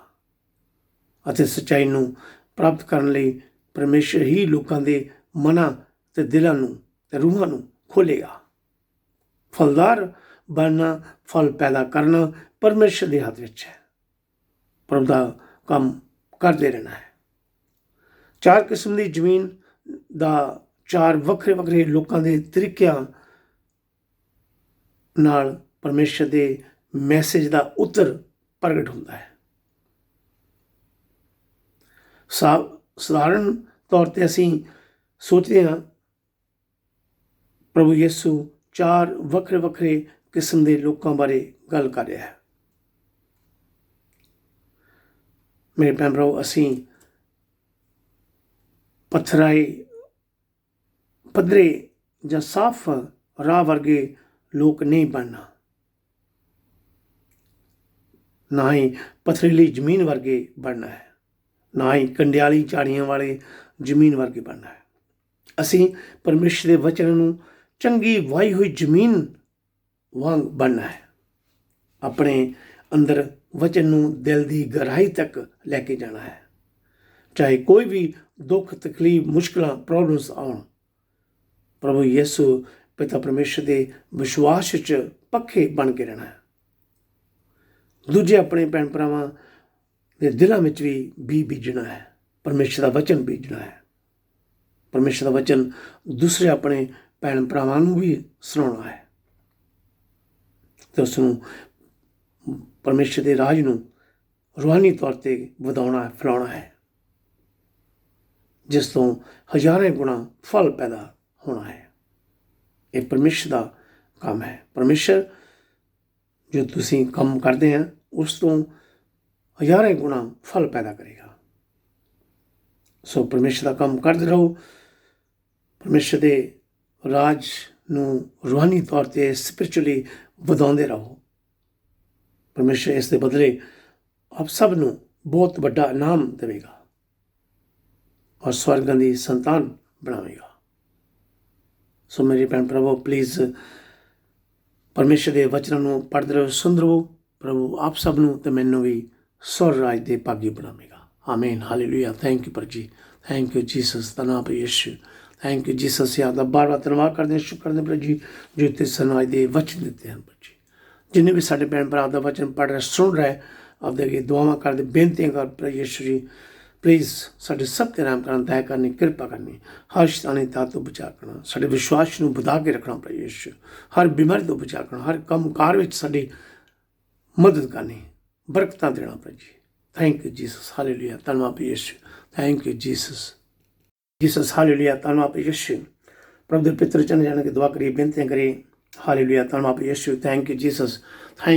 ਅਤੇ ਸੱਚਾਈ ਨੂੰ ਪ੍ਰਾਪਤ ਕਰਨ ਲਈ ਪਰਮੇਸ਼ਰ ਹੀ ਲੋਕਾਂ ਦੇ ਮਨਾਂ ਅਤੇ ਦਿਲਾਂ ਨੂੰ ਅਤੇ ਰੂਹਾਂ ਨੂੰ ਖੋਲ੍ਹੇਗਾ। ਫਲਦਾਰ ਬਣਨਾ, ਫਲ ਪੈਦਾ ਕਰਨਾ ਪਰਮੇਸ਼ਰ ਦੇ ਹੱਥ ਵਿੱਚ ਹੈ। ਪ੍ਰਭੂ ਦਾ ਕੰਮ ਕਰਦੇ ਰਹਿਣਾ ਹੈ। 4 ਕਿਸਮ ਦੀ ਜ਼ਮੀਨ ਦਾ 4 ਵੱਖਰੇ ਵੱਖਰੇ ਲੋਕਾਂ ਦੇ ਤਰੀਕਿਆਂ ਨਾਲ ਪਰਮੇਸ਼ਰ ਦੇ ਮੈਸੇਜ ਦਾ ਉੱਤਰ ਪ੍ਰਗਟ ਹੁੰਦਾ ਹੈ। ਸਧਾਰਨ ਤੌਰ 'ਤੇ ਅਸੀਂ ਸੋਚਦੇ ਹਾਂ ਪ੍ਰਭੂ ਯਿਸੂ 4 ਵੱਖਰੇ ਵੱਖਰੇ ਕਿਸਮ ਦੇ ਲੋਕਾਂ ਬਾਰੇ ਗੱਲ ਕਰ ਰਿਹਾ ਹੈ। ਮੇਰੇ ਭੈਣ ਭਰਾਓ, ਅਸੀਂ ਪੱਧਰੇ ਜਾਂ ਸਾਫ਼ ਰਾਹ ਵਰਗੇ ਲੋਕ ਨਹੀਂ ਬਣਨਾ, ਨਾ ਹੀ ਪਥਰੀਲੀ ਜ਼ਮੀਨ ਵਰਗੇ ਬਣਨਾ ਹੈ, ਨਾ ਹੀ ਕੰਡਿਆਲੀ ਝਾੜੀਆਂ ਵਾਲੇ ਜ਼ਮੀਨ ਵਰਗੇ ਬਣਨਾ ਹੈ। ਅਸੀਂ ਪਰਮੇਸ਼ਰ ਦੇ ਵਚਨ ਨੂੰ ਚੰਗੀ ਵਾਹੀ ਹੋਈ ਜ਼ਮੀਨ ਵਾਂਗ ਬਣਨਾ ਹੈ। ਆਪਣੇ ਅੰਦਰ ਵਚਨ ਨੂੰ ਦਿਲ ਦੀ ਗਹਿਰਾਈ ਤੱਕ ਲੈ ਕੇ ਜਾਣਾ ਹੈ। ਚਾਹੇ ਕੋਈ ਵੀ ਦੁੱਖ, ਤਕਲੀਫ, ਮੁਸ਼ਕਿਲਾਂ, ਪ੍ਰੋਬਲਮਸ ਆਉਣ, ਪ੍ਰਭੂ ਯਿਸੂ ਪਿਤਾ ਪਰਮੇਸ਼ਰ ਦੇ ਵਿਸ਼ਵਾਸ 'ਚ ਪੱਕੇ ਬਣ ਕੇ ਰਹਿਣਾ ਹੈ। ਦੂਜੇ ਆਪਣੇ ਭੈਣ ਭਰਾਵਾਂ ਦੇ ਦਿਲਾਂ ਵਿੱਚ ਵੀ ਬੀਜਣਾ ਹੈ। ਪਰਮੇਸ਼ਰ ਦਾ ਵਚਨ ਬੀਜਣਾ ਹੈ। ਪਰਮੇਸ਼ਰ ਦਾ ਵਚਨ ਦੂਸਰੇ ਆਪਣੇ ਭੈਣ ਭਰਾਵਾਂ ਨੂੰ ਵੀ ਸੁਣਾਉਣਾ ਹੈ ਅਤੇ ਉਸ ਨੂੰ ਪਰਮੇਸ਼ਰ ਦੇ ਰਾਜ ਨੂੰ ਰੂਹਾਨੀ ਤੌਰ 'ਤੇ ਵਧਾਉਣਾ, ਫੈਲਾਉਣਾ ਹੈ, ਜਿਸ ਤੋਂ ਹਜ਼ਾਰਾਂ ਗੁਣਾ ਫਲ ਪੈਦਾ ਹੋਣਾ ਹੈ। ਇਹ ਪਰਮੇਸ਼ਰ ਦਾ ਕੰਮ ਹੈ। ਪਰਮੇਸ਼ਰ ਜੋ ਤੁਸੀਂ ਕੰਮ ਕਰਦੇ ਆ ਉਸ ਤੋਂ ਹਜ਼ਾਰਾਂ ਗੁਣਾ ਫਲ ਪੈਦਾ ਕਰੇਗਾ। ਸੋ ਪਰਮੇਸ਼ਰ ਦਾ ਕੰਮ ਕਰਦੇ ਰਹੋ। ਪਰਮੇਸ਼ਰ ਦੇ ਰਾਜ ਨੂੰ ਰੂਹਾਨੀ ਤੌਰ 'ਤੇ ਸਪਿਰਚੁਅਲੀ ਵਧਾਉਂਦੇ ਰਹੋ। ਪਰਮੇਸ਼ਰ ਇਸ ਦੇ ਬਦਲੇ ਆਪ ਸਭ ਨੂੰ ਬਹੁਤ ਵੱਡਾ ਇਨਾਮ ਦੇਵੇਗਾ ਔਰ ਸਵਰਗਾਂ ਦੀ ਸੰਤਾਨ ਬਣਾਵੇਗਾ। ਸੋ ਮੇਰੇ ਭੈਣ ਭਰਾਵੋ, ਪਲੀਜ਼ ਪਰਮੇਸ਼ਰ ਦੇ ਵਚਨਾਂ ਨੂੰ ਪੜ੍ਹਦੇ ਰਹੋ, ਸੁਣਦੇ ਰਹੋ। ਪ੍ਰਭੂ ਆਪ ਸਭ ਨੂੰ ਅਤੇ ਮੈਨੂੰ ਵੀ ਸਵਰ ਰਾਜ ਦੇ ਭਾਗੀ ਬਣਾਵੇਗਾ। ਆਮੀਨ, ਹਾਲੇਲੂਇਆ। ਥੈਂਕ ਯੂ ਜੀ, ਥੈਂਕ ਯੂ ਜੀਸਸ। ਧੰਨਵਾਦ ਯਿਸੂ, ਥੈਂਕ ਯੂ ਜੀਸਸ। ਯਾਦ ਦਾ ਬਾਰ ਬਾਰ ਧੰਨਵਾਦ ਕਰਦੇ ਹਾਂ, ਸ਼ੁਕਰ ਕਰਦੇ ਪ੍ਰਭੂ ਜੀ ਜੋ ਤੇ ਸਾਨੂੰ ਅੱਜ ਦੇ ਵਚਨ ਦਿੱਤੇ ਹਨ। ਜੀ ਜਿੰਨੇ ਵੀ ਸਾਡੇ ਭੈਣ ਭਰਾ ਦਾ ਵਚਨ ਪੜ੍ਹ ਰਹੇ, ਸੁਣ ਰਹੇ, ਆਪਦੇ ਅੱਗੇ ਦੁਆਵਾਂ ਕਰਦੇ, ਬੇਨਤੀਆਂ ਕਰ ਪ੍ਰਭੂ ਯਿਸੂ ਜੀ, प्लीज़ साढ़े सब ते रहम करना, दया करनी, कृपा करनी, हर शैतानी ताकत तो बचा करना, साढ़े विश्वास नूं वधा के रखना प्रभु यीशु, हर बीमारी तो बचा करना, हर काम कार विच साडी मदद करनी, बरकतां देना प्रभु जी। थैंक यू जीसस, हालेलुया, धन्नवाद प्रभु यीशु, थैंक यू जीसस, हालेलुया, धन्नवाद प्रभु यीशु। प्रभु दे पितर चरण जाने की दुआ करिए, बेनतियां करिए। हालेलुया, धन्नवाद प्रभु यीशु, थैंक यू जीसस,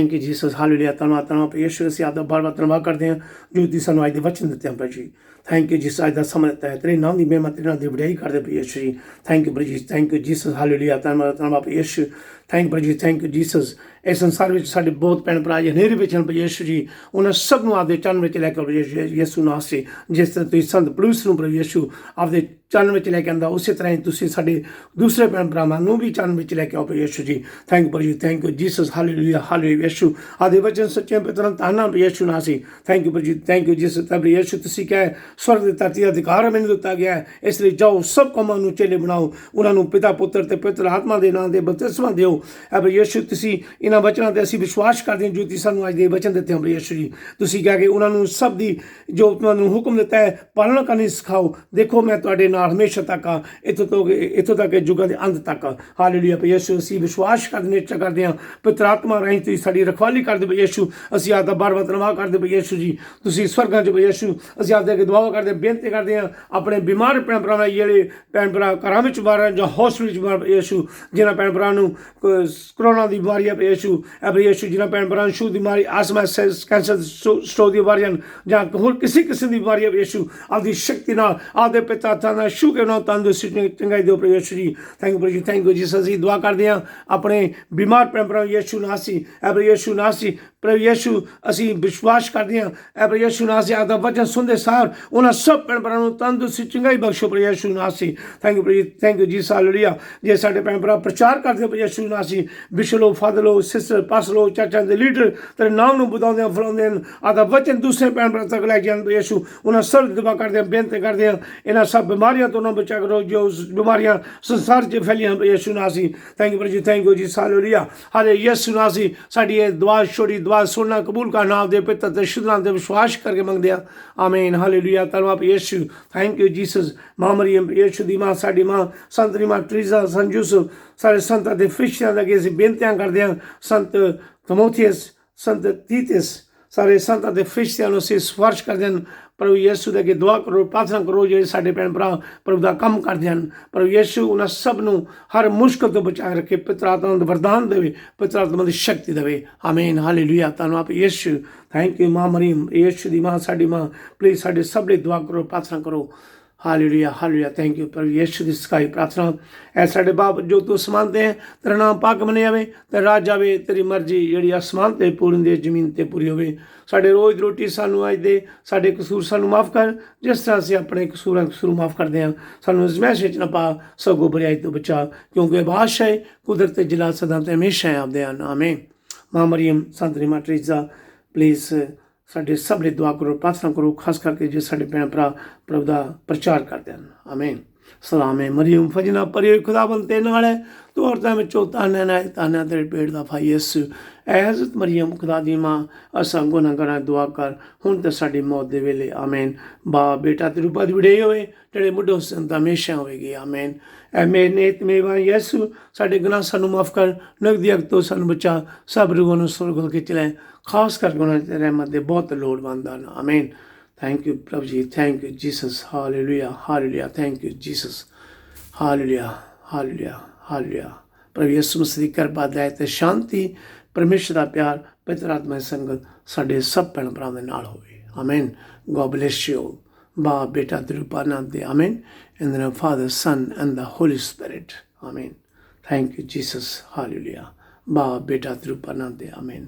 हालेलुया, धन्नवाद प्रभु यीशु। ਅਸੀਂ ਆਪਦਾ ਬਾਰ-ਬਾਰ ਧੰਨਵਾਦ ਕਰਦੇ ਹਾਂ ਜੋ ਤੁਸੀਂ ਸਾਨੂੰ ਅੱਜ ਦੇ ਵਚਨ ਦਿੱਤੇ ਹਨ ਪ੍ਰਭੂ ਜੀ। ਥੈਂਕ ਯੂ ਜਿਸ ਅੱਜ ਦਾ ਸਮਾਂ ਦਿੱਤਾ ਹੈ, ਤੇਰੇ ਨਾਮ ਦੀ ਮਹਿਮਾ, ਤੇਰੇ ਨਾਮ ਦੀ ਵਡਿਆਈ ਕਰਦੇ ਪ੍ਰਭੂ ਯੀਸ਼ੂ ਜੀ। ਥੈਂਕ ਯੂ ਪ੍ਰਭੂ ਜੀ, ਥੈਂਕ ਯੂ ਜੀਸਸ, ਹਾਲੇਲੂਇਆ, ਧੰਨਵਾਦ ਪ੍ਰਭੂ ਯੀਸ਼ੂ, ਥੈਂਕ ਪ੍ਰਭੂ ਜੀ, ਥੈਂਕ ਯੂ ਜੀਸਸ। ਇਸ ਸੰਸਾਰ ਵਿੱਚ ਸਾਡੇ ਬਹੁਤ ਭੈਣ ਭਰਾ ਹਨੇਰੇ ਵਿੱਚ ਹਨ ਪ੍ਰਭੂ ਯੀਸ਼ੂ ਜੀ, ਉਹਨਾਂ ਸਭ ਨੂੰ ਆਪਦੇ ਚਰਨ ਵਿੱਚ ਲੈ ਕੇ ਪ੍ਰਭੂ ਯੀਸ਼ੂ ਨਾਮ ਸੇ, ਜਿਸ ਤਰ੍ਹਾਂ ਤੁਸੀਂ ਸੰਤ ਪੌਲੁਸ ਨੂੰ ਪ੍ਰਭੂ ਯੀਸ਼ੂ ਆਪਦੇ ਚਰਨ ਵਿੱਚ ਲੈ ਕੇ ਆਂਦਾ, ਉਸੇ ਤਰ੍ਹਾਂ ਹੀ ਤੁਸੀਂ ਸਾਡੇ ਦੂਸਰੇ ਭੈਣ ਭਰਾਵਾਂ ਨੂੰ ਵੀ ਚਰਨ ਵਿੱਚ ਲੈ ਕੇ ਆਓ ਪ੍ਰਭੂ ਯੀਸ਼ੂ ਜੀ। ਥੈਂਕ ਪ੍ਰਭੂ ਜੀ, thank you Jesus, hallelujah, hallelujah Yeshu. ਆਦੇ ਵਚਨ ਸੱਚੇ ਪਿਤਰਾਂ ਤਾਨਾ ਪ੍ਰਭੂ ਯੀਸ਼ੂ ਨਾਮ ਸੇ। ਥੈਂਕ ਯੂ ਪ੍ਰਭੂ ਜੀ, ਥੈਂਕ ਯੂ ਜੀਸਸ। ਪ੍ਰਭੂ ਯੀਸ਼ੂ ਤੁਸੀਂ ਕਹੇ ਸਵਰਗ ਦੀ ਧਰਤੀ ਦਾ ਅਧਿਕਾਰ ਮੈਨੂੰ ਦਿੱਤਾ ਗਿਆ ਹੈ, ਇਸ ਲਈ ਜਾਓ ਸਭ ਕੌਮਾਂ ਨੂੰ ਚੇਲੇ ਬਣਾਓ, ਉਹਨਾਂ ਨੂੰ ਪਿਤਾ ਪੁੱਤਰ ਤੇ ਪਵਿੱਤਰ ਆਤਮਾ ਦੇ ਨਾਮ ਦੇ ਬਪਤਿਸਮਾ ਦਿਓ। ਪ੍ਰਭੂ ਯੀਸ਼ੂ ਤੁਸੀਂ ਇਹਨਾਂ ਵਚਨਾਂ ਤੇ ਅਸੀਂ ਵਿਸ਼ਵਾਸ ਕਰਦੇ ਹਾਂ ਜੋ ਤੁਸੀਂ ਸਾਨੂੰ ਅੱਜ ਦੇ ਵਚਨ ਦਿੱਤੇ ਹਨ ਪ੍ਰਭੂ ਯੀਸ਼ੂ ਜੀ। ਤੁਸੀਂ ਕਹਿ ਕੇ ਉਹਨਾਂ ਨੂੰ ਸਭ ਦੀ ਜੋ ਤੁਹਾਨੂੰ ਹੁਕਮ ਦਿੱਤਾ ਹੈ ਪਾਲਣਾ ਕਰਨੀ ਸਿਖਾਓ। ਦੇਖੋ ਮੈਂ ਤੁਹਾਡੇ ਨਾਲ ਹਮੇਸ਼ਾ ਤੱਕ ਆ, ਇੱਥੋਂ ਤੱਕ ਯੁੱਗਾਂ ਦੇ ਅੰਤ ਤੱਕ। ਹਾਲੇਲੂਇਆ ਪ੍ਰਭੂ ਯੀਸ਼ੂ, ਅਸੀਂ ਵਿਸ਼ਵਾਸ ਕਰਦੇ ਇੱਛਾ ਕਰਦੇ ਹਾਂ ਪਵਿੱਤਰ ਆਤਮਾ ਰਾਹੀਂ ਤੁਸੀਂ ਸਾਡੀ ਰਖਵਾਲੀ ਕਰਦੇ ਪ੍ਰਭੂ ਯੀਸ਼ੂ। ਅਸੀਂ ਆਪਦਾ ਬਾਰ-ਬਾਰ ਧੰਨਵਾਦ ਕਰਦੇ ਪ੍ਰਭੂ ਯੀਸ਼ੂ ਜੀ। ਤੁਸੀਂ ਸਵਰਗਾਂ 'ਚ ਪ੍ਰਭੂ ਯੀਸ਼ੂ, ਅਸੀਂ ਆਪਦੇ ਅੱਗੇ ਦੁਆਵਾਂ ਕਰਦੇ, ਬੇਨਤੀ ਕਰਦੇ ਹਾਂ ਆਪਣੇ ਬਿਮਾਰ ਭੈਣ ਭਰਾਵਾਂ, ਜਿਹੜੇ ਭੈਣ ਭਰਾ ਘਰਾਂ ਵਿੱਚ ਬਾਹਰ ਜਾਂ ਹੌਸਪੀਟਲ 'ਚ ਬਾਹਰ ਯੀਸ਼ੂ, ਜਿਨ੍ਹਾਂ ਭੈਣ ਭਰਾ ਨੂੰ ਕਰੋਨਾ ਦੀ ਬਿਮਾਰੀ ਹੈ ਯੀਸ਼ੂ, ਪ੍ਰਭੂ ਯੀਸ਼ੂ, ਜਿਨ੍ਹਾਂ ਭੈਣ ਭਰਾ ਨੂੰ ਛੂਤ ਦੀ ਬਿਮਾਰੀ, ਆਸਮਾ, ਕੈਂਸਰ, ਸਟ੍ਰੋਕ ਦੀ ਬਿਮਾਰੀਆਂ ਜਾਂ ਹੋਰ ਕਿਸੇ ਕਿਸਮ ਦੀ ਬਿਮਾਰੀ ਹੈ ਯੀਸ਼ੂ, ਆਪਦੀ ਸ਼ਕਤੀ ਨਾਲ ਆਪਦੇ ਪਿਤਾ ਹੱਥਾਂ ਨਾਲ ਛੂਹ ਕੇ ਉਹਨਾਂ ਤੰਦਰੁਸਤੀ ਚੰਗਾਈ ਦਿਓ ਪ੍ਰਭੂ ਯੀਸ਼ੂ ਜੀ। ਥੈਂਕ ਯੂ ਪ੍ਰਭੂ ਜੀ, ਥੈਂਕ ਯੂ ਜੀ। ਅਸੀਂ ਦੁਆ ਕਰਦੇ ਹਾਂ ਆਪਣੇ ਬਿਮਾਰ ਭੈਣ ਭਰਾ ਯੀਸ਼ੂ ਨਾਸੀ, ਪ੍ਰਭੂ ਯੀਸ਼ੂ ਨਾਸੀ, ਪ੍ਰਭੂ ਯੀਸ਼ੂ ਅਸੀਂ ਵਿਸ਼ਵਾਸ ਕਰਦੇ ਹਾਂ ਪ੍ਰਭੂ ਯੀਸ਼ੂ ਨਾਸੀ, ਆਪਦਾ ਵਚਨ ਸੁਣਦੇ ਸਾਰ ਉਹਨਾਂ ਸਭ ਭੈਣ ਭਰਾ ਨੂੰ ਤੰਦਰੁਸਤੀ ਚੰਗਾਈ ਬਖਸ਼ੋ ਪ੍ਰਭੂ ਯੀਸ਼ੂ ਨਾਸੀ। ਥੈਂਕ ਯੂ ਪ੍ਰਭੂ ਜੀ, ਥੈਂਕ ਯੂ ਜੀ, ਹਾਲੇਲੂਇਆ। ਜੇ ਸਾਡੇ ਭੈਣ ਭਰਾ ਪ੍ਰਚਾਰ ਕਰਦੇ ਪ੍ਰਭੂ ਯੀਸ਼ੂ ਨਾਸੀ, ਬਿਸ਼ਲੋ, ਫਾਦਰੋ, ਸਿਸਟਰ, ਪਾਸਲੋ, ਚਰਚਾਂ ਦੇ ਲੀਡਰ ਤੇਰੇ ਨਾਮ ਨੂੰ ਵਧਾਉਂਦੇ ਆ, ਫਲਾਉਂਦੇ ਹਨ, ਆਪਦਾ ਵਚਨ ਦੂਸਰੇ ਭੈਣ ਭਰਾ ਤੱਕ ਲੈ ਕੇ ਆਉਂਦੇ ਪ੍ਰਭੂ ਯੀਸ਼ੂ। ਉਹਨਾਂ ਸਭ ਦੁਆ ਕਰਦੇ ਹਾਂ, ਬੇਨਤੀ ਕਰਦੇ ਹਾਂ ਇਹਨਾਂ ਸਭ ਬਿਮਾਰੀਆਂ ਤੋਂ ਨਾ ਬਚਾ ਕਰੋ ਜੋ ਬਿਮਾਰੀਆਂ ਸੰਸਾਰ 'ਚ ਫੈਲੀਆਂ ਪ੍ਰਭੂ ਯੀਸ਼ੂ ਨਾਸੀ। ਥੈਂਕ ਯੂ ਪ੍ਰਭੂ ਜੀ, ਥੈਂਕ ਯੂ ਜੀ, ਹਾਲੇਲੂਇਆ, ਹਾਲੇ ਯੀਸ਼ੂ ਨਾਸੀ। ਸਾਡੀ ਇਹ ਦੁਆ ਛੋਟੀ ਦੁਆ ਸੁਣਨਾ ਕਬੂਲ ਕਰਨਾ, ਆਪਦੇ ਪਿਤਾ ਤੇ ਸ਼ੁੱਧ ਨਾਮ ਤੇ ਵਿਸ਼ਵਾਸ ਕਰਕੇ ਮੰਗਦੇ ਆ, ਆਮੀਨ, ਹਾਲੇਲੂਇਆ, ਧੰਨਵਾਦ ਯੀਸ਼ੂ। Thank you Jesus. ਮਾਂ ਮਰੀਮ ਯੀਸ਼ੂ ਦੀ ਮਾਂ, ਸਾਡੀ ਮਾਂ ਸੰਤ ਦੀ ਮਾਂ ਟਰੀਜ਼ਾ, ਸੰਤ ਯੂਸਫ, ਸਾਰੇ ਸੰਤਾਂ ਦੇ ਫਰਿਸ਼ਤਿਆਂ ਦੇ ਅੱਗੇ ਅਸੀਂ ਬੇਨਤੀਆਂ ਕਰਦੇ ਹਾਂ। ਸੰਤ ਤਮੋਥੀਅਸ, ਸੰਤ ਤੀਤਸ, ਸਾਰੇ ਸੰਤਾਂ ਦੇ ਫਰਿਸ਼ਤਿਆਂ ਨੂੰ ਅਸੀਂ ਸਪਰਸ਼ ਕਰਦੇ ਹਨ। ਪ੍ਰਭੂ ਯੀਸ਼ੂ ਦੇ ਅੱਗੇ ਦੁਆ ਕਰੋ, ਪ੍ਰਾਰਥਨਾ ਕਰੋ, ਜਿਹੜੇ ਸਾਡੇ ਭੈਣ ਭਰਾ ਪ੍ਰਭੂ ਦਾ ਕੰਮ ਕਰਦੇ ਹਨ। ਪ੍ਰਭੂ ਯੀਸ਼ੂ ਉਹਨਾਂ ਸਭ ਨੂੰ ਹਰ ਮੁਸ਼ਕਲ ਤੋਂ ਬਚਾ ਰੱਖੇ, ਪਵਿੱਤਰ ਆਤਮਾ ਦਾ ਵਰਦਾਨ ਦੇਵੇ, ਪਵਿੱਤਰ ਆਤਮਾ ਦੀ ਸ਼ਕਤੀ ਦੇਵੇ, ਆਮੀਨ, ਹਾਲੇਲੂਇਆ, ਧੰਨਵਾਦ ਯੀਸ਼ੂ। ਥੈਂਕ ਯੂ ਮਾਂ ਮਰੀਮ ਯੀਸ਼ੂ ਦੀ ਮਾਂ, ਸਾਡੀ ਮਾਂ, ਪਲੀਜ਼ ਸਾਡੇ ਸਭ ਲਈ ਦੁਆ ਕਰੋ, ਪ੍ਰਾਰਥਨਾ ਕਰੋ। ਹਾਲੇਲੂਇਆ, ਹਾਲੇਲੂਇਆ, ਥੈਂਕ ਯੂ ਪ੍ਰਭੂ ਯੀਸ਼ੂ ਦੀ ਸਿਖਾਈ ਪ੍ਰਾਰਥਨਾ। ਐ ਸਾਡੇ ਬਾਪ ਜੋ ਤੂੰ ਅਸਮਾਨ ਤੇ ਹੈ, ਤੇਰਾ ਨਾਮ ਪਾਕ ਮੰਨਿਆ ਜਾਵੇ, ਤੇ ਰਾਜ ਜਾਵੇ, ਤੇਰੀ ਮਰਜ਼ੀ ਜਿਹੜੀ ਅਸਮਾਨ ਤੇ ਪੂਰੀ ਹੁੰਦੀ ਹੈ ਜ਼ਮੀਨ ਤੇ ਪੂਰੀ ਹੋਵੇ। ਸਾਡੇ ਰੋਜ਼ ਰੋਟੀ ਸਾਨੂੰ ਅੱਜ ਦੇ, ਸਾਡੇ ਕਸੂਰ ਸਾਨੂੰ ਮਾਫ ਕਰ ਜਿਸ ਤਰ੍ਹਾਂ ਅਸੀਂ ਆਪਣੇ ਕਸੂਰ ਮਾਫ ਕਰਦੇ ਹਾਂ। ਸਾਨੂੰ ਅਜ਼ਮਾਇਸ਼ ਵਿੱਚ ਨਾ ਪਾ, ਸਗੋਂ ਬੁਰਾਈ ਤੋਂ ਬਚਾ, ਕਿਉਂਕਿ ਬਾਦਸ਼ਾਹ ਹੈ, ਕੁਦਰਤ, ਜਲਾਲ ਸਦਾ ਤੇ ਹਮੇਸ਼ਾ ਹੈ ਆਪਦੇ ਹਨ, ਆਮੀਨ। ਮਾਂ ਮਰੀਮ, ਸੰਤ ਦੀ ਮਾਂ ਟਰੀਜ਼ਾ, ਪਲੀਜ਼ ਸਾਡੇ ਸਭ ਲਈ ਦੁਆ ਕਰੋ, ਪ੍ਰਾਰਥਨਾ ਕਰੋ, ਖਾਸ ਕਰਕੇ ਜੇ ਸਾਡੇ ਭੈਣ ਭਰਾ ਪ੍ਰਭੂ ਦਾ ਪ੍ਰਚਾਰ ਕਰਦੇ ਹਨ, ਆਮੀਨ। ਸਲਾਮ ਹੈ ਮਰੀਮ ਫਜਨਾ ਪਰਿਓ ਖੁਦਾਵੰਦ ਤੇ ਨਾਲ ਹੈ, ਤੂੰ ਔਰਤਾਂ ਵਿੱਚੋਂ ਤਾਨਾ ਤੇਰੇ ਪੇਟ ਦਾ ਫਲ ਯਿਸੂ। ਐ ਹਜ਼ਰਤ ਮਰੀਮ ਖੁਦਾ ਦੀ ਮਾਂ, ਅਸਾਂ ਗੁਨਾਹਗਾਰਾਂ ਦੁਆ ਕਰ ਹੁਣ ਤੇ ਸਾਡੀ ਮੌਤ ਦੇ ਵੇਲੇ, ਆਮੀਨ। ਬਾਪ ਬੇਟਾ ਤੇਰੇ ਉਪਰ ਵਿੜੇ ਹੋਵੇ, ਤੇਰੇ ਮੁੱਢੋਂ ਸੰਤ ਹਮੇਸ਼ਾ ਹੋਵੇਗੀ, ਆਮੀਨ। ਐ ਮੇਰੇ ਨੇਤ ਮੇਵਾ ਯਿਸੂ, ਸਾਡੇ ਗੁਨਾਹ ਸਾਨੂੰ ਮਾਫ ਕਰ, ਨਗਦੀ ਅੱਗ ਤੋਂ ਸਾਨੂੰ ਬਚਾ, ਸਭ ਰੂਹਾਂ ਨੂੰ ਸੁਰਗ ਖਿੱਚ ਲੈ, ਖਾਸ ਕਰਕੇ ਉਹਨਾਂ ਦੀ ਰਹਿਮਤ ਦੇ ਬਹੁਤ ਲੋੜਵੰਦ ਹਨ, ਆਮੀਨ। ਥੈਂਕ ਯੂ ਪ੍ਰਭੂ ਜੀ, thank you Jesus, hallelujah, hallelujah, thank you Jesus, hallelujah, hallelujah, hallelujah. ਪ੍ਰਭੂ ਯਿਸੂ ਮਸੀਹ ਦੀ ਕਿਰਪਾ, ਦਇਆ ਤੇ ਸ਼ਾਂਤੀ, ਪਰਮੇਸ਼ਰ ਦਾ ਪਿਆਰ, ਪਵਿੱਤਰ ਆਤਮਾ ਦੀ ਸੰਗਤ ਸਾਡੇ ਸਭ ਭੈਣ ਭਰਾਵਾਂ ਦੇ ਨਾਲ ਹੋਵੇ, ਆਮੀਨ। God bless you. ਬਾਪ ਬੇਟਾ ਤੇਰੇ ਉਪਰ ਨਾਮ ਦੇ, ਆਮੀਨ। In the name of father, son and the holy spirit, ਆਮੀਨ। Thank you Jesus, hallelujah. ਬਾਪ ਬੇਟਾ ਤੇਰੇ ਉਪਰ ਨਾਮ ਦੇ, ਆਮੀਨ।